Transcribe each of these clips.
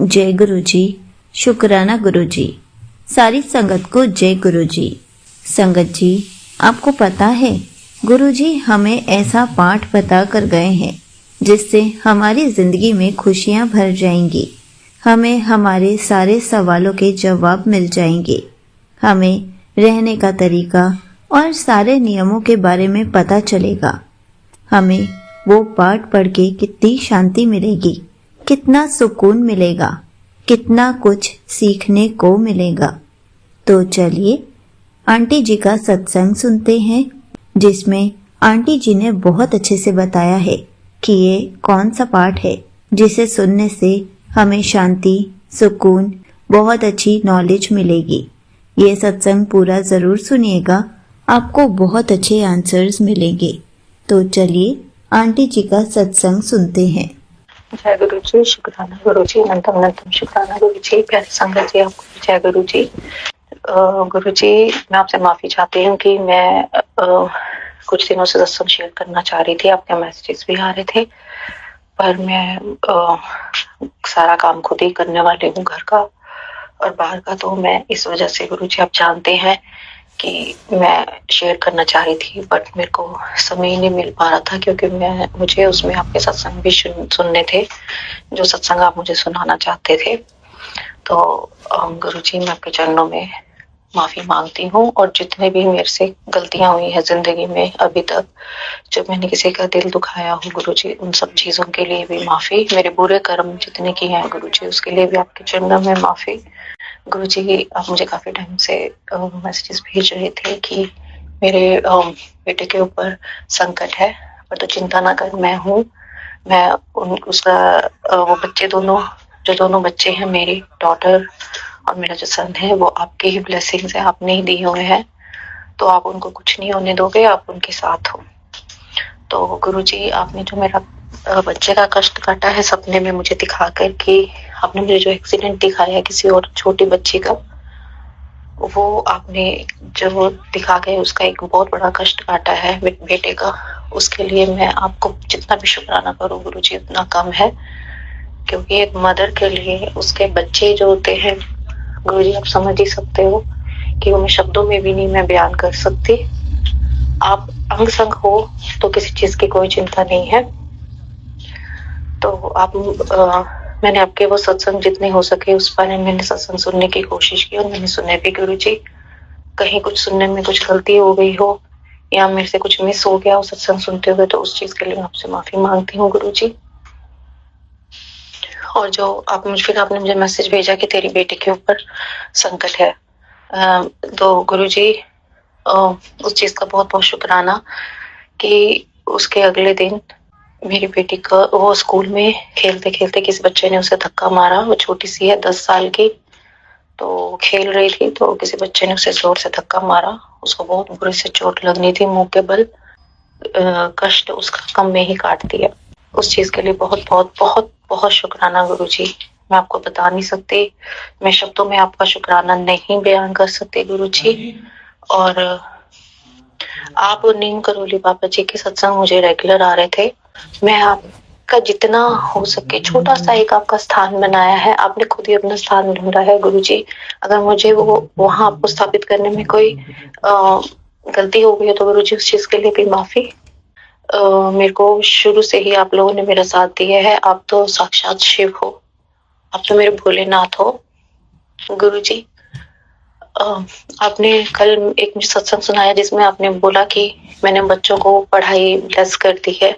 जय गुरु जी। शुक्राना गुरु जी। सारी संगत को जय गुरु जी। संगत जी, आपको पता है गुरु जी हमें ऐसा पाठ बता कर गए हैं जिससे हमारी जिंदगी में खुशियां भर जाएंगी। हमें हमारे सारे सवालों के जवाब मिल जाएंगे। हमें रहने का तरीका और सारे नियमों के बारे में पता चलेगा। हमें वो पाठ पढ़ के कितनी शांति मिलेगी, कितना सुकून मिलेगा, कितना कुछ सीखने को मिलेगा। तो चलिए आंटी जी का सत्संग सुनते हैं, जिसमें आंटी जी ने बहुत अच्छे से बताया है कि ये कौन सा पाठ है जिसे सुनने से हमें शांति, सुकून, बहुत अच्छी नॉलेज मिलेगी। ये सत्संग पूरा जरूर सुनिएगा, आपको बहुत अच्छे आंसर्स मिलेंगे। तो चलिए आंटी जी का सत्संग सुनते हैं। जय गुरु जी। शुक्राना गुरु जी। अनंतम अनंतम शुक्राना गुरु जी। प्यारे संगत जी, आपको जय गुरु जी। गुरु जी, मैं आपसे माफी चाहती हूँ कि मैं कुछ दिनों से सत्संग शेयर करना चाह रही थी, आपके मैसेजेस भी आ रहे थे, पर मैं सारा काम खुद ही करने वाली हूँ, घर का और बाहर का। तो मैं इस वजह से गुरु जी, आप जानते हैं कि मैं शेयर करना चाह रही थी, बट मेरे को समय ही नहीं मिल पा रहा था, क्योंकि मुझे उसमें आपके सत्संग भी सुनने थे, जो सत्संग आप मुझे सुनाना चाहते थे। तो गुरुजी, मैं आपके चरणों में माफी मांगती हूँ, और जितने भी मेरे से गलतियां हुई हैं जिंदगी में अभी तक, जब मैंने किसी का दिल दुखाया हो गुरुजी, उन सब चीजों के लिए भी माफी। मेरे बुरे कर्म जितने किए हैं गुरुजी, उसके लिए भी आपके चरणों में माफी। गुरुजी, आप मुझे काफी टाइम से मैसेजेस भेज रहे थे कि मेरे बेटे के ऊपर संकट है, पर तो चिंता ना कर, मैं हूँ। मैं उसका वो बच्चे दोनों बच्चे हैं, मेरी डॉटर और मेरा जो सन है, वो आपके ही ब्लेसिंग्स है, आपने ही दिए हुए हैं, तो आप उनको कुछ नहीं होने दोगे, आप उनके साथ हो। तो गुरुजी, आपने जो मेरा बच्चे का कष्ट काटा है सपने में मुझे दिखा कर, कि आपने मुझे जो एक्सीडेंट दिखाया है किसी और छोटी बच्ची का, वो आपने जो दिखा गए, उसका एक बहुत बड़ा कष्ट काटा है बेटे का। उसके लिए मैं आपको जितना भी शुक्राना करूं गुरुजी, उतना कम है, क्योंकि एक मदर के लिए उसके बच्चे जो होते हैं गुरुजी, आप समझ ही सकते हो कि वो मैं शब्दों में भी नहीं मैं बयान कर सकती। आप अंग संग हो तो किसी चीज की कोई चिंता नहीं है। तो आप मैंने आपके वो सत्संग जितने हो सके उस बारे में मैंने सत्संग सुनने की कोशिश की, और मैंने सुने भी गुरुजी। कहीं कुछ सुनने में कुछ गलती हो गई हो या मेरे से कुछ मिस हो गया हो सत्संग सुनते हुए, तो उस चीज के लिए मैं आपसे माफी मांगती हूँ गुरुजी। और जो आपने मुझे मैसेज भेजा कि तेरी बेटी के ऊपर संकट है, तो गुरुजी उस चीज का बहुत बहुत शुक्राना कि उसके अगले दिन मेरी बेटी का वो स्कूल में खेलते खेलते किसी बच्चे ने उसे धक्का मारा। वो छोटी सी है, 10 साल की, तो खेल रही थी, तो किसी बच्चे ने उसे जोर से धक्का मारा। उसको बहुत बुरी से चोट लगनी थी मुंह के बल। कष्ट उसका कम में ही काट दिया। उस चीज के लिए बहुत बहुत बहुत बहुत शुक्राना गुरुजी। मैं आपको बता नहीं सकती, मैं शब्दों में आपका शुक्राना नहीं बयान कर सकती गुरुजी। और आप नीम करोली बाबा जी के सत्संग मुझे रेगुलर आ रहे थे। मैं आपका जितना हो सके छोटा सा एक आपका स्थान बनाया है, आपने खुद ही अपना स्थान ढूंढा है गुरुजी। अगर मुझे वो वहां आपको स्थापित करने में कोई गलती हो गई है तो गुरुजी उस चीज के लिए भी माफी। मेरे को शुरू से ही आप लोगों ने मेरा साथ दिया है। आप तो साक्षात शिव हो, आप तो मेरे भोलेनाथ हो गुरुजी। आपने कल एक मुझे सत्संग सुनाया जिसमें आपने बोला कि मैंने बच्चों को पढ़ाई ब्लेस कर दी है।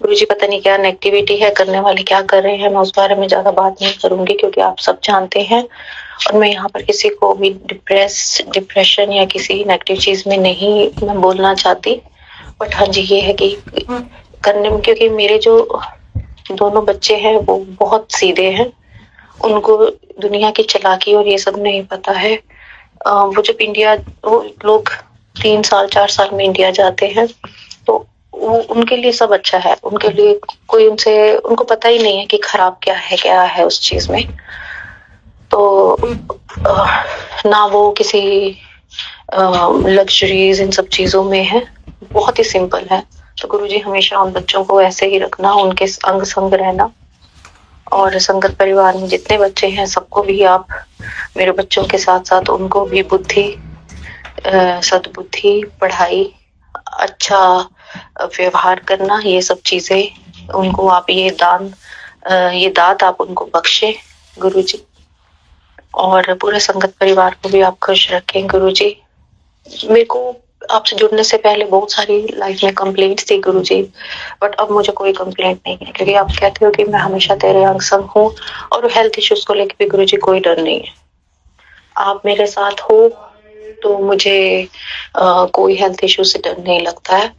गुरुजी, पता नहीं क्या नेगेटिविटी है, करने वाले क्या कर रहे हैं, मैं उस बारे में ज्यादा बात नहीं करूंगी, क्योंकि आप सब जानते हैं। और मैं यहाँ पर किसी को भी डिप्रेशन या किसी नेगेटिव चीज में नहीं मैं बोलना चाहती। बट हाँ जी, ये है कि करने में, क्योंकि मेरे जो दोनों बच्चे हैं वो बहुत सीधे हैं, उनको दुनिया की चालाकी और ये सब नहीं पता है। वो जब वो लोग 3 साल 4 साल में इंडिया जाते हैं, तो वो उनके लिए सब अच्छा है, उनके लिए कोई उनको पता ही नहीं है कि खराब क्या है उस चीज में। तो ना वो किसी लग्जरीज इन सब चीजों में है, बहुत ही सिंपल है। तो गुरुजी, हमेशा उन बच्चों को ऐसे ही रखना, उनके अंग संग रहना, और संगत परिवार में जितने बच्चे हैं सबको भी आप मेरे बच्चों के साथ साथ उनको भी बुद्धि, सद्बुद्धि, पढ़ाई, अच्छा व्यवहार करना, ये सब चीजें उनको आप ये दात आप उनको बख्शे गुरुजी। और पूरे संगत परिवार को भी आप खुश रखें गुरुजी। मेरे को आपसे जुड़ने से पहले बहुत सारी लाइफ में कंप्लेंट्स थी गुरुजी, बट अब मुझे कोई कंप्लेंट नहीं है, क्योंकि आप कहते हो कि मैं हमेशा तेरे अंग संग हूँ। और हेल्थ इश्यूज को लेकर भी गुरुजी कोई डर नहीं है, आप मेरे साथ हो तो मुझे कोई हेल्थ इश्यू से डर नहीं लगता है।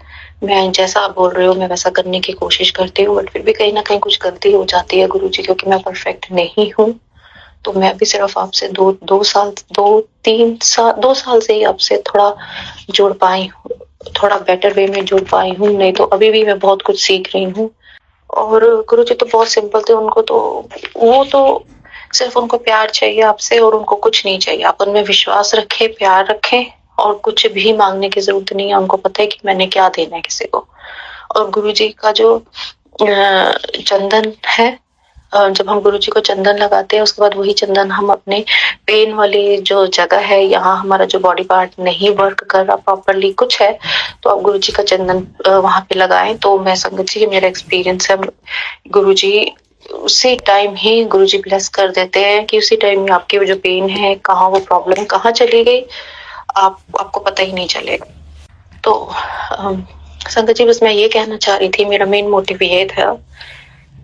मैं जैसा आप बोल रहे हो मैं वैसा करने की कोशिश करती हूँ, बट फिर भी कहीं ना कहीं कुछ गलती हो जाती है गुरुजी, क्योंकि मैं परफेक्ट नहीं हूँ। तो मैं भी सिर्फ आपसे दो साल से ही आपसे थोड़ा जुड़ पाई हूँ, थोड़ा बेटर वे में जुड़ पाई हूँ, नहीं तो अभी भी मैं बहुत कुछ सीख रही हूँ। और गुरुजी तो बहुत सिंपल थे, उनको तो वो तो सिर्फ उनको प्यार चाहिए आपसे और उनको कुछ नहीं चाहिए। आप उनमें विश्वास रखें, प्यार रखें और कुछ भी मांगने की जरूरत नहीं है। उनको पता है कि मैंने क्या देना है किसी को। और गुरुजी का जो चंदन है, जब हम गुरुजी को चंदन लगाते हैं उसके बाद वही चंदन हम अपने पेन वाली जो जगह है, यहाँ हमारा जो बॉडी पार्ट नहीं वर्क कर रहा प्रॉपरली कुछ है, तो आप गुरुजी का चंदन वहां पे लगाएं। तो मैं संगत जी मेरा एक्सपीरियंस है, गुरुजी उसी टाइम ही गुरुजी ब्लेस कर देते हैं कि उसी टाइम में आपकी वो जो पेन है, कहाँ वो प्रॉब्लम कहाँ चली गई, आपको पता ही नहीं चलेगा। तो संगत जी बस मैं ये कहना चाह रही थी, मेरा मेन मोटिव ये था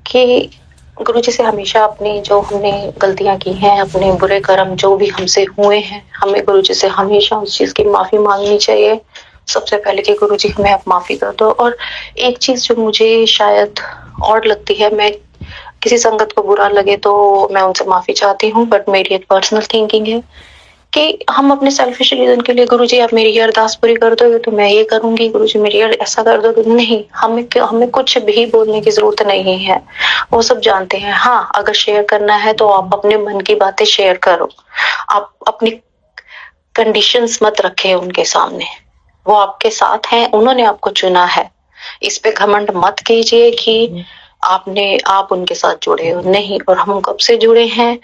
कि गुरुजी से हमेशा अपनी जो हमने गलतियां की हैं, अपने बुरे कर्म जो भी हमसे हुए हैं, हमें गुरुजी से हमेशा उस चीज की माफी मांगनी चाहिए। सबसे पहले कि गुरुजी हमें आप माफी कर दो। और एक चीज जो मुझे शायद और लगती है, मैं किसी संगत को बुरा लगे तो मैं उनसे माफी चाहती हूँ, बट मेरी एक पर्सनल थिंकिंग है कि हम अपने सेल्फिश रीजन के लिए गुरुजी आप मेरी ये अरदास पूरी कर दोगे तो मैं ये करूंगी, गुरुजी मेरी ऐसा कर दोगे, नहीं, हमें कुछ भी बोलने की जरूरत नहीं है, वो सब जानते हैं। हाँ, अगर शेयर करना है तो आप अपने मन की बातें शेयर करो, आप अपनी कंडीशंस मत रखें उनके सामने, वो आपके साथ हैं, उन्होंने आपको चुना है। इस पे घमंड मत कीजिए कि आप उनके साथ जुड़े हो, नहीं। और हम कब से जुड़े हैं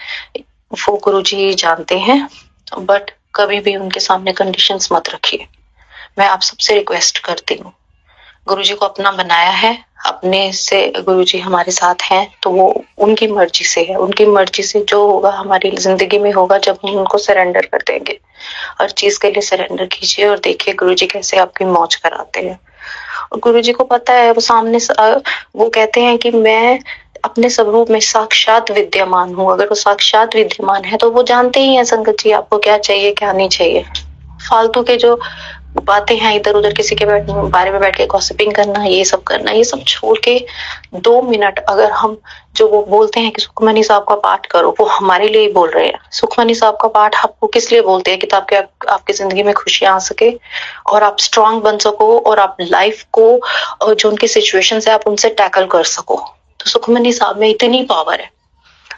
वो गुरुजी जानते हैं, बट कभी भी उनके सामने कंडीशंस मत रखिए। मैं आप सबसे रिक्वेस्ट करती हूँ, गुरुजी को अपना बनाया है, अपने से गुरुजी हमारे साथ हैं, तो वो उनकी मर्जी से है, उनकी मर्जी से जो होगा हमारी जिंदगी में होगा जब हम उनको सरेंडर कर देंगे। हर चीज के लिए सरेंडर कीजिए और देखिए गुरुजी कैसे आपकी मौज कराते हैं। और गुरुजी को पता है, वो सामने वो कहते हैं कि मैं अपने स्वरूप में साक्षात विद्यमान हूँ। अगर वो साक्षात विद्यमान है तो वो जानते ही हैं संगत जी आपको क्या चाहिए क्या नहीं चाहिए। फालतू के जो बातें हैं इधर उधर किसी के बारे में बैठ के गॉसिपिंग करना, ये सब करना, ये सब छोड़ के 2 मिनट अगर हम जो वो बोलते हैं कि सुखमनी साहब का पाठ करो, वो हमारे लिए ही बोल रहे हैं। सुखमनी साहब का पाठ आपको किस लिए बोलते हैं कि ताकि आपकी जिंदगी में खुशियां आ सके और आप स्ट्रांग बन सको और आप लाइफ को जो उनकी सिचुएशन है आप उनसे टैकल कर सको। तो सुखमनी साहब में इतनी पावर है।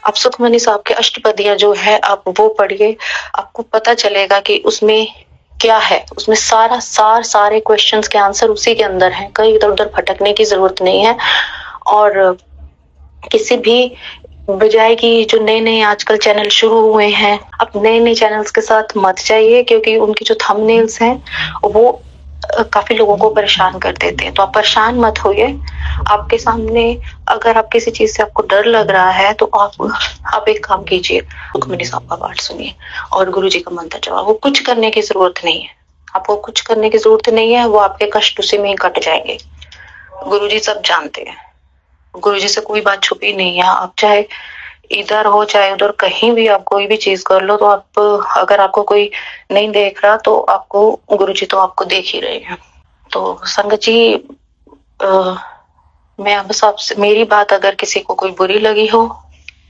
आप सुखमनी साहब के अष्टपदियां जो है आप वो पढ़िए, आपको पता चलेगा कि उसमें क्या है, उसमें सारे क्वेश्चंस के आंसर उसी के अंदर हैं, कहीं इधर उधर भटकने की जरूरत नहीं है। और किसी भी बजाय कि जो नए आजकल चैनल शुरू हुए हैं, आप नए चैनल्स के साथ मत जाइए, क्योंकि उनके जो थंबनेल्स हैं वो काफी लोगों को परेशान कर देते हैं। तो आप परेशान मत होइए। आपके सामने अगर आप किसी चीज से आपको डर लग रहा है तो आप एक काम कीजिए, सुखमनी साहब का पाठ सुनिए और गुरुजी का मंत्र जपाओ। वो कुछ करने की जरूरत नहीं है, आपको कुछ करने की जरूरत नहीं है, वो आपके कष्ट उसी में ही कट जाएंगे। गुरुजी सब जानते हैं, गुरुजी से कोई बात छुपी नहीं है। आप चाहे इधर हो चाहे उधर, कहीं भी आप कोई भी चीज कर लो, तो आप अगर आपको कोई नहीं देख रहा तो आपको गुरुजी तो आपको देख ही रहे हैं। तो संगत जी मैं बस आपसे, मेरी बात अगर किसी को कोई बुरी लगी हो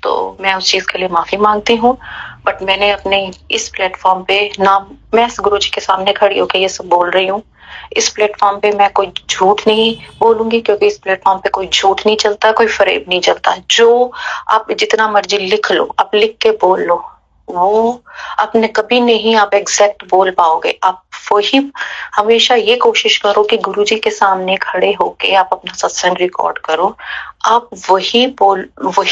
तो मैं उस चीज के लिए माफी मांगती हूँ। बट मैंने अपने इस प्लेटफॉर्म पे ना, मैं गुरुजी के सामने खड़ी होकर ये सब बोल रही हूँ, इस प्लेटफॉर्म पे मैं कोई झूठ नहीं बोलूंगी, क्योंकि इस प्लेटफॉर्म पे कोई झूठ नहीं चलता, कोई फरेब नहीं चलता। जो आप जितना मर्जी लिख लो, आप लिख के बोल लो, वो आपने कभी नहीं आप एग्जैक्ट बोल पाओगे। आप वही हमेशा ये कोशिश करो कि गुरुजी के सामने खड़े होके आप अपना सत्संग रिकॉर्ड करो। आप वही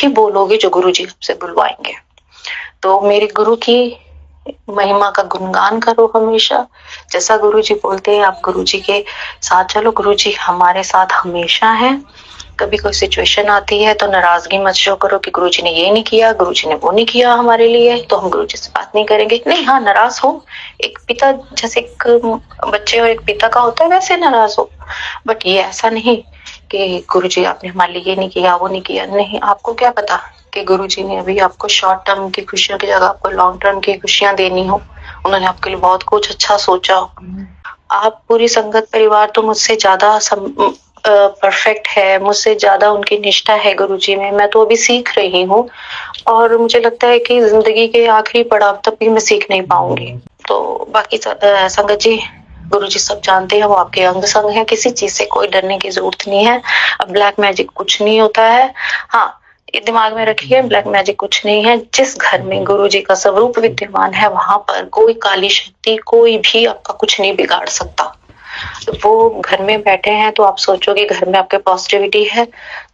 बोलोगे जो गुरुजी आपसे बुलवाएंगे। तो मेरे गुरु की महिमा का गुणगान करो हमेशा। जैसा गुरुजी बोलते हैं आप गुरुजी के साथ चलो। गुरुजी हमारे साथ हमेशा है। कभी कोई सिचुएशन आती है तो नाराजगी मत शो करो कि गुरुजी ने ये नहीं किया, गुरुजी ने वो नहीं किया हमारे लिए, तो हम गुरुजी से बात नहीं करेंगे। नहीं, हाँ नाराज हो, एक पिता जैसे एक बच्चे और एक पिता का होता है वैसे नाराज हो, बट ये ऐसा नहीं कि गुरुजी आपने हमारे लिए ये नहीं किया वो नहीं किया। नहीं, आपको क्या पता कि गुरुजी ने अभी आपको शॉर्ट टर्म की खुशियों की जगह आपको लॉन्ग टर्म की खुशियां देनी हो। उन्होंने आपके लिए बहुत कुछ अच्छा सोचा हो। आप पूरी संगत परिवार तो मुझसे ज्यादा परफेक्ट है, मुझसे ज्यादा उनकी निष्ठा है गुरुजी में। मैं तो अभी सीख रही हूँ और मुझे लगता है कि जिंदगी के आखिरी पड़ाव तक भी मैं सीख नहीं पाऊंगी। तो बाकी संगत जी, गुरुजी सब जानते हैं, वो आपके अंग संग है। किसी चीज से कोई डरने की जरूरत नहीं है। अब ब्लैक मैजिक कुछ नहीं होता है। हाँ, ये दिमाग में रखिए, ब्लैक मैजिक कुछ नहीं है। जिस घर में गुरुजी का स्वरूप विद्यमान है वहां पर कोई काली शक्ति, कोई भी आपका कुछ नहीं बिगाड़ सकता। वो घर में बैठे हैं तो आप सोचोगे घर में आपके पॉजिटिविटी है,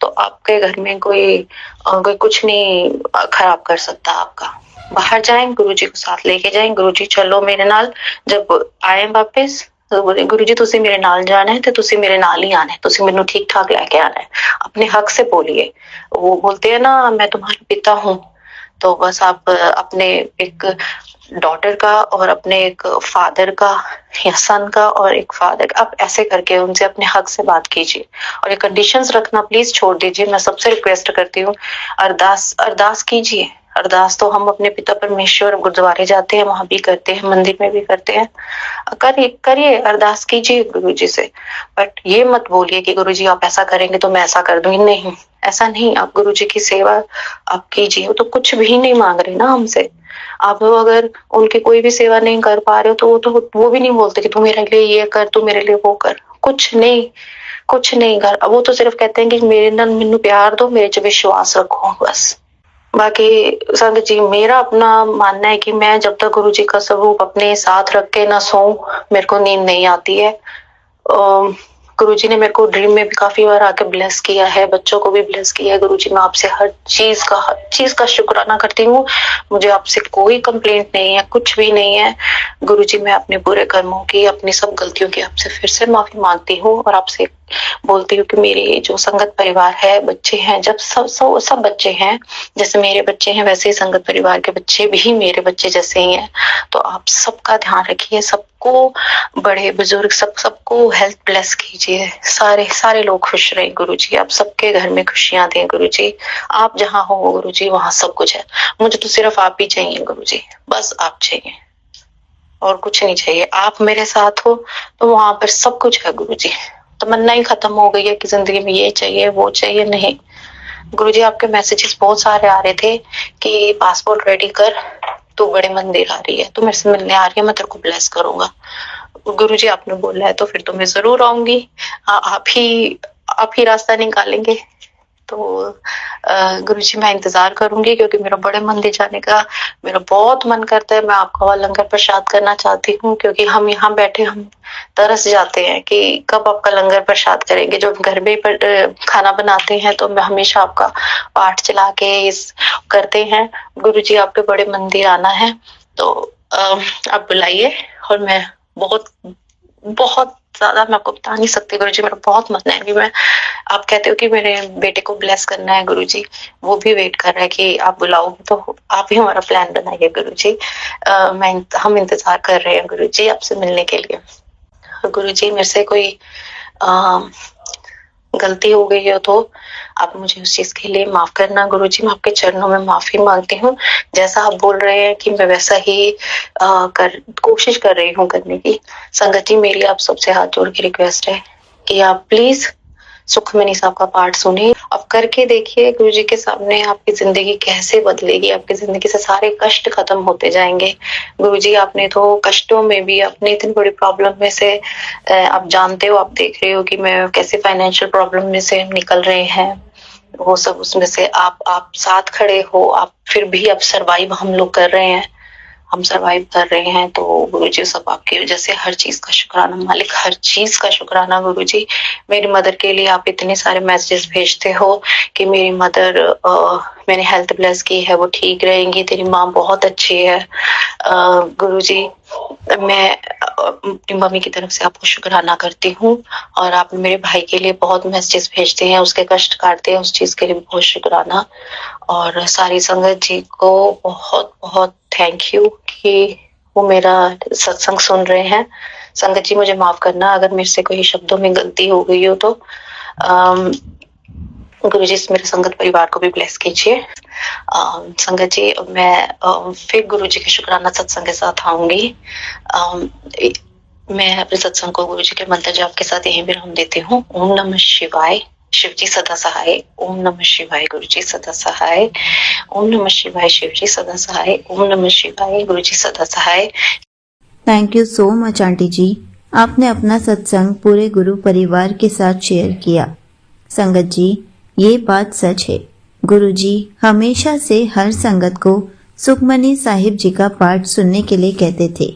तो आपके घर में कोई कुछ नहीं खराब कर सकता आपका। बाहर जाएं, गुरुजी को साथ लेके जाएं। गुरुजी चलो मेरे नाल। जब आए वापस गुरुजी तुसी मेरे नाल जाना है तो तुसी मेरे नाल ही आना है, तुसी मेनू ठीक ठाक लेके आना है। अपने हक से बोलिए। वो बोलते हैं ना, मैं तुम्हारा पिता हूँ, तो बस आप अपने एक डॉटर का और अपने एक फादर का या सन का और एक फादर का, आप ऐसे करके उनसे अपने हक से बात कीजिए। और ये कंडीशंस रखना प्लीज छोड़ दीजिए। मैं सबसे रिक्वेस्ट करती हूँ, अरदास कीजिए। अरदास तो हम अपने पिता परमेश्वर गुरुद्वारे जाते हैं वहां भी करते हैं, मंदिर में भी करते हैं। करिए अरदास कीजिए गुरुजी से। बट ये मत बोलिए कि गुरुजी आप ऐसा करेंगे तो मैं ऐसा कर दूंगी। नहीं, ऐसा नहीं। आप गुरुजी की सेवा आप कीजिए। वो तो कुछ भी नहीं मांग रहे ना हमसे। आप अगर उनकी कोई भी सेवा नहीं कर पा रहे हो तो वो भी नहीं बोलते कि तू मेरे लिए ये कर, तू मेरे लिए वो कर। कुछ नहीं कर। वो तो सिर्फ कहते हैं कि मेरे नाल मैनू प्यार दो, मेरे च विश्वास रखो, बस। बाकी संगत जी, मेरा अपना मानना है कि मैं जब तक गुरुजी का स्वरूप अपने साथ रख के ना सोऊं, मेरे को नींद नहीं आती है। गुरुजी ने मेरे को ड्रीम में भी काफी बार आके ब्लेस किया है, बच्चों को भी ब्लेस किया है। गुरुजी, मैं आपसे हर चीज का शुक्राना करती हूँ। मुझे आपसे कोई कंप्लेंट नहीं है, कुछ भी नहीं है। गुरुजी, मैं अपने बुरे कर्मों की, अपनी सब गलतियों की आपसे फिर से माफी मांगती हूँ और आपसे बोलती हूँ कि मेरी जो संगत परिवार है, बच्चे हैं, जब सब बच्चे हैं, जैसे मेरे बच्चे हैं वैसे ही संगत परिवार के बच्चे भी मेरे बच्चे जैसे ही हैं। तो आप सबका ध्यान रखिए, सबको, बड़े बुजुर्ग सबको हेल्थ ब्लेस कीजिए। सारे लोग खुश रहे गुरुजी। आप सबके घर में खुशियां दें गुरुजी। आप जहाँ हो गुरुजी वहां सब कुछ है। मुझे तो सिर्फ आप ही चाहिए गुरुजी, बस आप चाहिए और कुछ नहीं चाहिए। आप मेरे साथ हो तो वहां पर सब कुछ है गुरुजी। तमन्ना ही खत्म हो गई है कि जिंदगी में ये चाहिए वो चाहिए। नहीं गुरुजी, आपके मैसेजेस बहुत सारे आ रहे थे कि पासपोर्ट रेडी कर, तू बड़े मंदिर आ रही है, तू मेरे से मिलने आ रही है, मैं तेरे को ब्लेस करूंगा। गुरुजी आपने बोला है तो फिर तो मैं जरूर आऊंगी। आप ही रास्ता निकालेंगे तो गुरुजी मैं इंतजार करूंगी, क्योंकि मेरा बड़े मंदिर जाने का मेरा बहुत मन करता है। मैं आपका लंगर प्रसाद करना चाहती हूँ, क्योंकि हम यहाँ बैठे हम तरस जाते हैं कि कब आपका लंगर प्रसाद करेंगे। जो घर में खाना बनाते हैं तो मैं हमेशा आपका पाठ चला के करते हैं। गुरुजी आपके बड़े मंदिर आना है तो आप बुलाइए। और मैं बहुत ज्यादा मैं आपको बता नहीं सकती गुरुजी, मेरा बहुत मन है कि मैं, आप कहते हो कि मेरे बेटे को ब्लेस करना है गुरुजी, वो भी वेट कर रहा है कि आप बुलाओगे तो आप ही हमारा प्लान बनाइए गुरुजी। हम इंतजार कर रहे हैं गुरुजी आपसे मिलने के लिए। गुरुजी, मेरे से कोई गलती हो गई हो तो आप मुझे उस चीज के लिए माफ करना गुरुजी। मैं आपके चरणों में माफी मांगती हूँ। जैसा आप बोल रहे हैं कि मैं वैसा ही कोशिश कर रही हूँ करने की। संगत जी, मेरी आप सबसे हाथ जोड़ के रिक्वेस्ट है कि आप प्लीज सुखमनी साहब का पाठ सुनिए। अब करके देखिए गुरुजी के सामने आपकी जिंदगी कैसे बदलेगी। आपकी जिंदगी से सारे कष्ट खत्म होते जाएंगे। गुरुजी, आपने तो कष्टों में भी, अपनी इतनी बड़ी प्रॉब्लम में से आप जानते हो, आप देख रहे हो कि मैं कैसे फाइनेंशियल प्रॉब्लम में से निकल रहे हैं। वो सब उसमें से आप साथ खड़े हो, आप फिर भी अब सरवाइव हम लोग कर रहे हैं, हम सरवाइव कर रहे हैं। तो गुरुजी सब आपकी वजह से, हर चीज का शुक्राना मालिक, हर चीज का शुक्राना गुरुजी। मेरी मदर के लिए आप इतने सारे मैसेजेस भेजते हो कि मेरी मदर, मैंने हेल्थ ब्लेस की है, वो ठीक रहेंगी, तेरी माँ बहुत अच्छी है। गुरुजी मैं अपनी मम्मी की तरफ से आपको शुक्राना करती हूँ, और आप मेरे भाई के लिए बहुत मैसेजेस भेजते हैं, उसके कष्ट काटते हैं, उस चीज के लिए भी बहुत शुक्राना। और सारी संगत जी को बहुत बहुत थैंक यू कि वो मेरा सत्संग सुन रहे हैं। संगत जी मुझे माफ करना अगर मेरे से कोई शब्दों में गलती हो गई हो तो। गुरुजी मेरे संगत परिवार को भी ब्लेस कीजिए। संगत जी मैं फिर गुरुजी के शुक्राना सत्संग के साथ आऊंगी। मैं अपने सत्संग को गुरुजी के मंत्र जाप के साथ यहीं विराम देती हूँ। ओम नमः शिवाय, शिव जी सदा सहाय। ओम नमः शिवाय, गुरु जी सदा सहाय। ओम नमः शिवाय, शिव जी सदा सहाय। ओम नमः शिवाय, गुरु जी सदा सहाय। Thank you so much aunty ji, आपने अपना सत्संग पूरे गुरु परिवार के साथ शेयर किया। संगत जी, ये बात सच है, गुरु जी हमेशा से हर संगत को सुखमनी साहिब जी का पाठ सुनने के लिए कहते थे।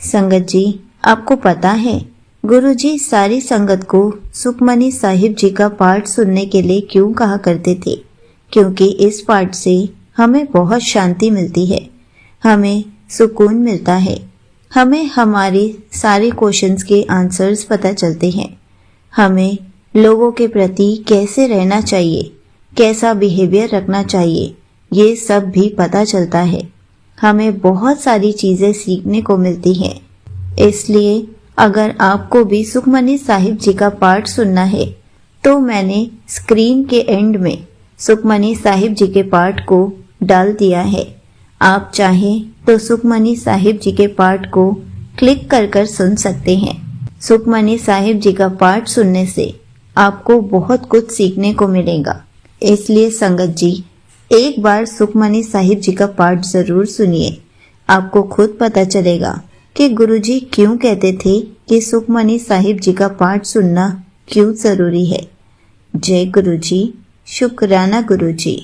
संगत जी, आपको पता है गुरुजी सारी संगत को सुखमनी साहिब जी का पाठ सुनने के लिए क्यों कहा करते थे? क्योंकि इस पाठ से हमें बहुत शांति मिलती है, हमें सुकून मिलता है, हमें हमारे सारे क्वेश्चंस के आंसर्स पता चलते हैं, हमें लोगों के प्रति कैसे रहना चाहिए, कैसा बिहेवियर रखना चाहिए, ये सब भी पता चलता है। हमें बहुत सारी चीजें सीखने को मिलती हैं। इसलिए अगर आपको भी सुखमनी साहिब जी का पाठ सुनना है तो मैंने स्क्रीन के एंड में सुखमनी साहिब जी के पाठ को डाल दिया है। आप चाहें तो सुखमनी साहिब जी के पाठ को क्लिक कर सुन सकते हैं। सुखमनी साहिब जी का पाठ सुनने से आपको बहुत कुछ सीखने को मिलेगा। इसलिए संगत जी, एक बार सुखमनी साहिब जी का पाठ जरूर सुनिए, आपको खुद पता चलेगा कि गुरुजी क्यों कहते थे कि सुखमनी साहिब जी का पाठ सुनना क्यों जरूरी है। जय गुरुजी, शुक्राना गुरुजी।